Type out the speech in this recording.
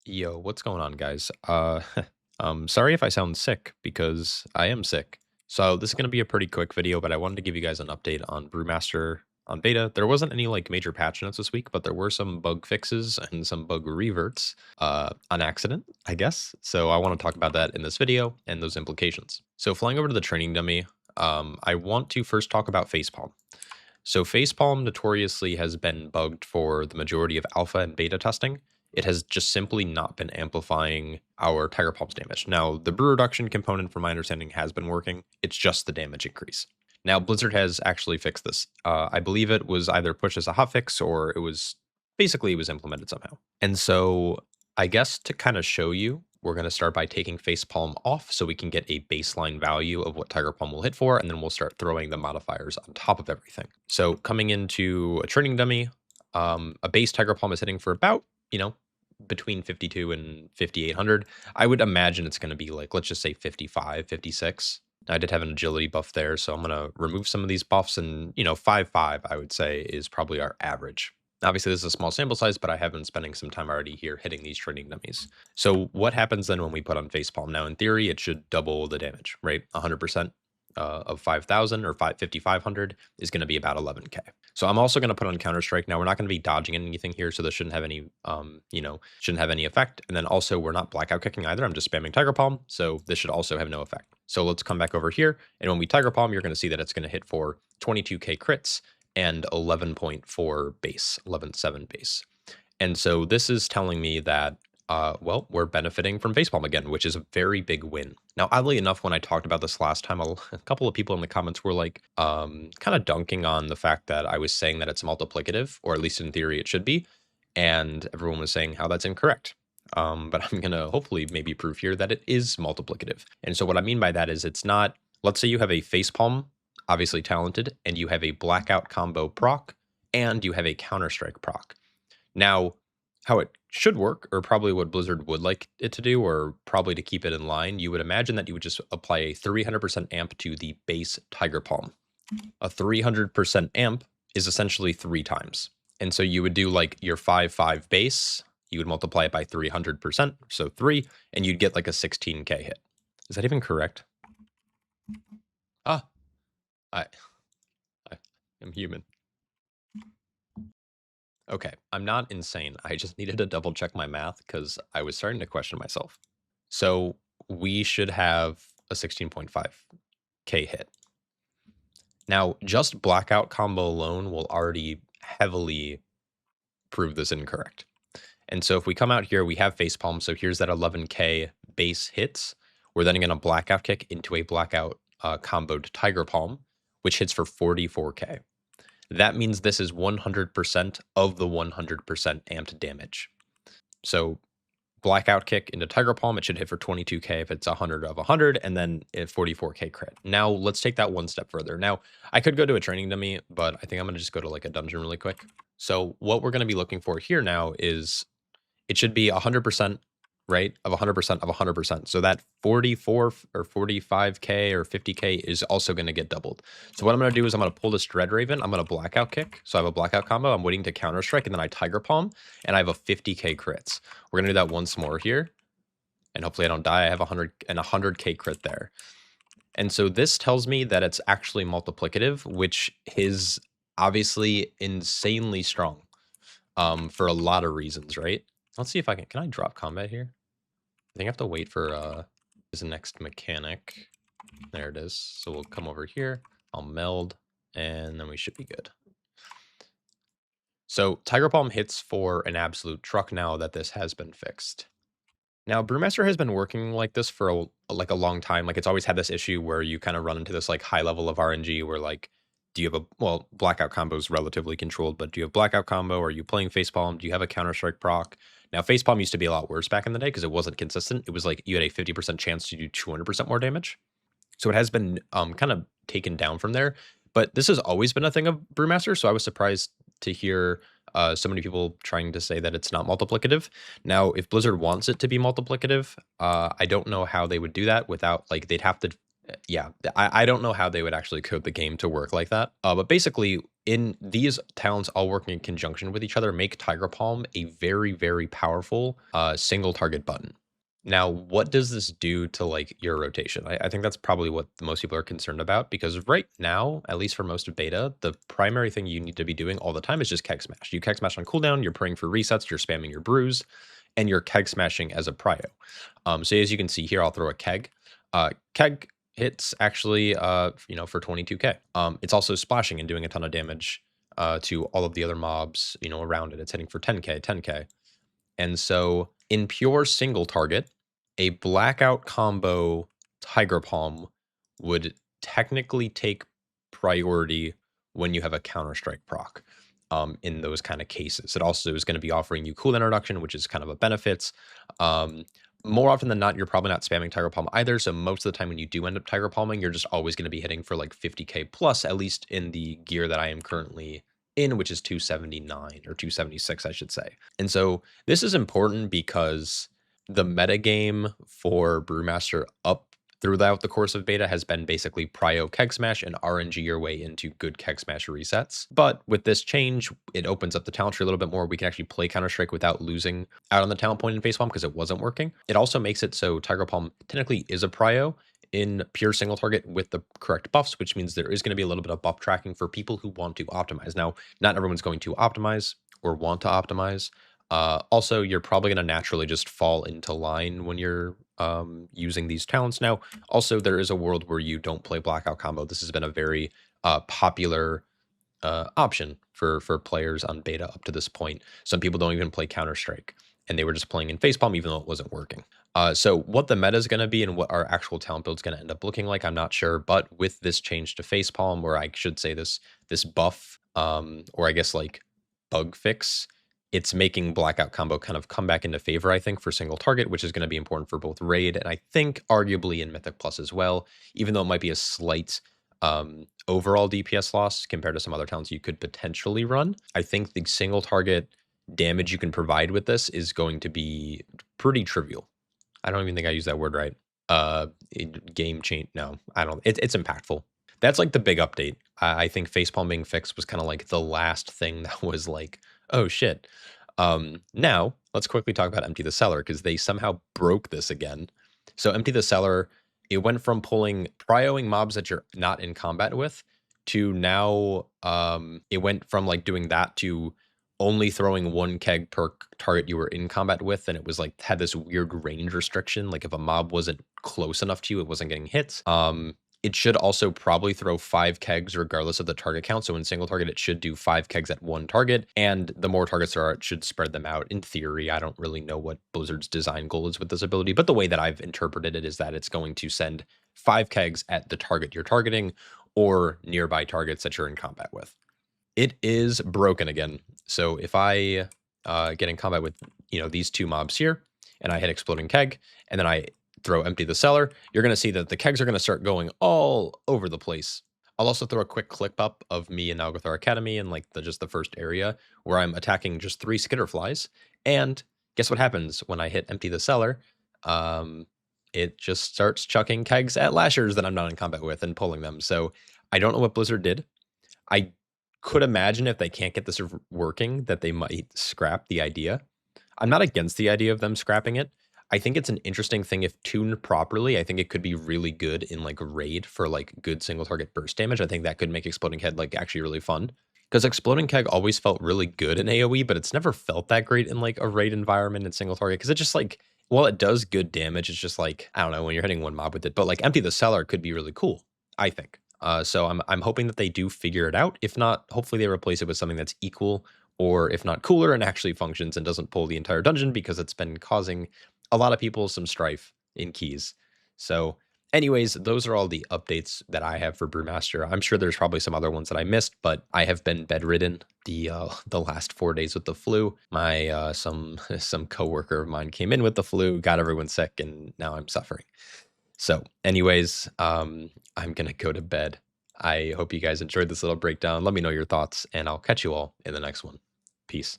Yo, what's going on, guys? Sorry if I sound sick because I am sick. So this is gonna be a pretty quick video, but I wanted to give you guys an update on Brewmaster on beta. There wasn't any like major patch notes this week, but there were some bug fixes and some bug reverts, on accident, I guess. So I want to talk about that in this video and those implications. So flying over to the training dummy, I want to first talk about Facepalm. So Facepalm notoriously has been bugged for the majority of alpha and beta testing. It has just simply not been amplifying our Tiger Palm's damage. Now, the brew reduction component, from my understanding, has been working. It's just the damage increase. Now, Blizzard has actually fixed this. I believe it was either pushed as a hotfix or it was implemented somehow. And so I guess to kind of show you, we're going to start by taking Facepalm off so we can get a baseline value of what Tiger Palm will hit for, and then we'll start throwing the modifiers on top of everything. So coming into a training dummy, a base Tiger Palm is hitting for about, between 52 and 5,800. I would imagine it's going to be like, let's just say 55, 56. I did have an agility buff there, so I'm going to remove some of these buffs, and 5.5 I would say is probably our average. Obviously, this is a small sample size, but I have been spending some time already here hitting these training dummies. So what happens then when we put on Facepalm? Now, in theory, it should double the damage, right? 100% of 5,000 or 5,500 is going to be about 11k. So I'm also going to put on Counter-Strike. Now, we're not going to be dodging anything here, so this shouldn't have any, shouldn't have any effect. And then also, we're not blackout kicking either. I'm just spamming Tiger Palm, so this should also have no effect. So let's come back over here, and when we Tiger Palm, you're going to see that it's going to hit for 22k crits and 11.4 base, 11.7 base. And so this is telling me that, well, we're benefiting from Facepalm again, which is a very big win. Now, oddly enough, when I talked about this last time, a couple of people in the comments were like, kind of dunking on the fact that I was saying that it's multiplicative, or at least in theory it should be. And everyone was saying how that's incorrect. But I'm going to hopefully maybe prove here that it is multiplicative. And so what I mean by that is it's not, let's say you have a Facepalm, obviously talented, and you have a blackout combo proc, and you have a Counter-Strike proc. Now, how it should work, or probably what Blizzard would like it to do, or probably to keep it in line, you would imagine that you would just apply a 300% amp to the base Tiger Palm. A 300% amp is essentially 3 times. And so you would do like your 5.5 base, you would multiply it by 300%, so 3, and you'd get like a 16k hit. Is that even correct? I am human. Okay, I'm not insane. I just needed to double check my math because I was starting to question myself. So we should have a 16.5k hit. Now, just blackout combo alone will already heavily prove this incorrect. And so if we come out here, we have Facepalm. So here's that 11k base hits. We're then going to blackout kick into a blackout comboed Tiger Palm, which hits for 44k. That means this is 100% of the 100% amped damage. So blackout kick into Tiger Palm, it should hit for 22k if it's 100 of 100, and then 44k crit. Now let's take that one step further. Now I could go to a training dummy, but I think I'm going to just go to like a dungeon really quick. So what we're going to be looking for here now is it should be 100%, right, of 100% of 100%. So that 44 or 45k or 50k is also going to get doubled. So what I'm going to do is I'm going to pull this Dread Raven. I'm going to blackout kick. So I have a blackout combo. I'm waiting to Counter-Strike, and then I Tiger Palm, and I have a 50k crits. We're going to do that once more here, and hopefully I don't die. I have 100k crit there. And so this tells me that it's actually multiplicative, which is obviously insanely strong for a lot of reasons, right? Let's see if can I drop combat here? I think I have to wait for the next mechanic. There it is. So we'll come over here. I'll meld, and then we should be good. So Tiger Palm hits for an absolute truck now that this has been fixed. Now, Brewmaster has been working like this for a long time. Like, it's always had this issue where you kind of run into this like high level of RNG where like, do you have blackout combo is relatively controlled, but do you have blackout combo? Are you playing Facepalm? Do you have a Counter-Strike proc? Now, Facepalm used to be a lot worse back in the day because it wasn't consistent. It was like you had a 50% chance to do 200% more damage. So it has been kind of taken down from there. But this has always been a thing of Brewmaster, so I was surprised to hear so many people trying to say that it's not multiplicative. Now, if Blizzard wants it to be multiplicative, I don't know how they would do that without, like, they'd have to, I don't know how they would actually code the game to work like that. But basically, in these talents all working in conjunction with each other make Tiger Palm a very, very powerful single target button. Now, what does this do to like your rotation? I think that's probably what most people are concerned about because right now, at least for most of beta, the primary thing you need to be doing all the time is just keg smash. You keg smash on cooldown, you're praying for resets, you're spamming your brews, and you're keg smashing as a prio. So as you can see here, I'll throw a keg. Keg hits actually, for 22k. It's also splashing and doing a ton of damage to all of the other mobs, around it. It's hitting for 10k, 10k. And so in pure single target, a blackout combo Tiger Palm would technically take priority when you have a Counter-Strike proc in those kind of cases. It also is going to be offering you cooldown reduction, which is kind of a benefit. More often than not, you're probably not spamming Tiger Palm either. So most of the time when you do end up Tiger Palming, you're just always going to be hitting for like 50k plus, at least in the gear that I am currently in, which is 279 or 276, I should say. And so this is important because the metagame for Brewmaster up throughout the course of beta has been basically prio keg smash and RNG your way into good keg smash resets. But with this change, it opens up the talent tree a little bit more. We can actually play Counter-Strike without losing out on the talent point in Facepalm because it wasn't working. It also makes it so Tiger Palm technically is a prio in pure single target with the correct buffs, which means there is going to be a little bit of buff tracking for people who want to optimize. Now, not everyone's going to optimize or want to optimize. Also, you're probably going to naturally just fall into line when you're using these talents. Now, also, there is a world where you don't play blackout combo. This has been a very popular option for players on beta up to this point. Some people don't even play Counter-Strike, and they were just playing in Facepalm even though it wasn't working. So what the meta is going to be and what our actual talent build is going to end up looking like, I'm not sure. But with this change to Facepalm, or I should say this buff, or I guess like bug fix, it's making blackout combo kind of come back into favor, I think, for single target, which is going to be important for both raid and I think arguably in Mythic Plus as well, even though it might be a slight overall DPS loss compared to some other talents you could potentially run. I think the single target damage you can provide with this is going to be pretty trivial. I don't even think I used that word right. Game change. No, I don't. It's impactful. That's like the big update. I think Facepalm being fixed was kind of like the last thing that was like, oh shit. Now let's quickly talk about Empty the Cellar because they somehow broke this again. So Empty the Cellar, it went from pulling prioing mobs that you're not in combat with to now it went from like doing that to only throwing one keg per target you were in combat with, and it was like had this weird range restriction. Like if a mob wasn't close enough to you, it wasn't getting hit. It should also probably throw 5 kegs regardless of the target count. So in single target, it should do 5 kegs at one target. And the more targets there are, it should spread them out. In theory, I don't really know what Blizzard's design goal is with this ability, but the way that I've interpreted it is that it's going to send 5 kegs at the target you're targeting or nearby targets that you're in combat with. It is broken again. So if I get in combat with, these two mobs here, and I hit Exploding Keg, and then I throw Empty the Cellar, you're going to see that the kegs are going to start going all over the place. I'll also throw a quick clip up of me in Algothar Academy and like just the first area where I'm attacking just 3 skitterflies. And guess what happens when I hit Empty the Cellar? It just starts chucking kegs at lashers that I'm not in combat with and pulling them. So I don't know what Blizzard did. I could imagine if they can't get this working that they might scrap the idea. I'm not against the idea of them scrapping it. I think it's an interesting thing if tuned properly. I think it could be really good in like raid for like good single target burst damage. I think that could make Exploding Keg like actually really fun. Because Exploding Keg always felt really good in AoE, but it's never felt that great in like a raid environment in single target. Because it just like, while it does good damage, it's just like, I don't know, when you're hitting one mob with it. But like Empty the Cellar could be really cool, I think. So I'm hoping that they do figure it out. If not, hopefully they replace it with something that's equal, or if not cooler and actually functions and doesn't pull the entire dungeon, because it's been causing a lot of people some strife in keys. So anyways, those are all the updates that I have for Brewmaster. I'm sure there's probably some other ones that I missed, but I have been bedridden the last 4 days with the flu. My some coworker of mine came in with the flu, got everyone sick, and now I'm suffering. So anyways, I'm going to go to bed. I hope you guys enjoyed this little breakdown. Let me know your thoughts, and I'll catch you all in the next one. Peace.